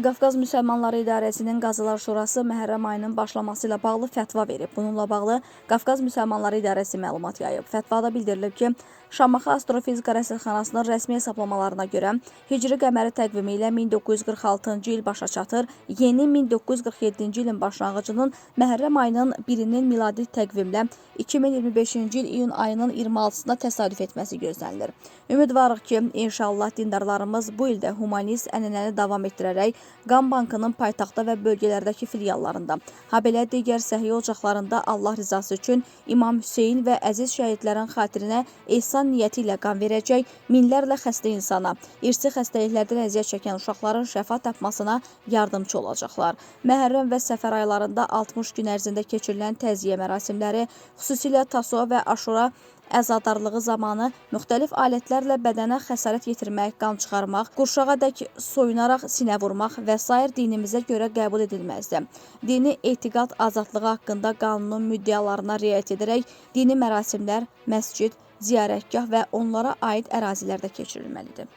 Qafqaz Müsəlmanları İdarəsinin Qazılar Şurası Məhərrəm ayının başlaması ilə bağlı fətva verib. Bununla bağlı Qafqaz Müsəlmanları İdarəsi məlumat yayıb. Fətvada bildirilib ki, Şamaxı Astrofizika Rəsədxanasının rəsmi hesablamalarına görə Hicri qəməri təqvimi ilə 1946-cı il başa çatır, yeni 1947-ci ilin başlanğıcının Məhərrəm ayının 1-nin miladi təqvimlə 2025-ci il iyun ayının 26-sına təsadüf etməsi gözlənilir. Ümidvarıq ki, inşallah dindarlarımız bu ildə humanist ənənəni davam etdirərək Qan Bankının paytaxtda və bölgələrdəki filiallarında, habelə digər səhiyyə ocaqlarında Allah rızası üçün İmam Hüseyin və əziz şəhidlərin xatirinə ehsan niyyəti ilə qan verəcək, minlərlə xəstə insana, irsi xəstəliklərdən əziyyət çəkən uşaqların şəfa tapmasına yardımcı olacaqlar. Məhərrəm və Səfər aylarında 60 gün ərzində keçirilən təzyiyə mərasimləri, xüsusilə Tasuğa və Aşura əzadarlığı zamanı müxtəlif alətlərlə bədənə xəsarət yetirmək, qan çıxarmaq, qurşağadək soyunaraq sinə vurmaq və sair dinimizə görə qəbul edilməzdi. Dini etiqad azadlığı haqqında qanunun müddəalarına riayət edərək dini mərasimlər, məscid, ziyarətgah və onlara aid ərazilərdə keçirilməlidir.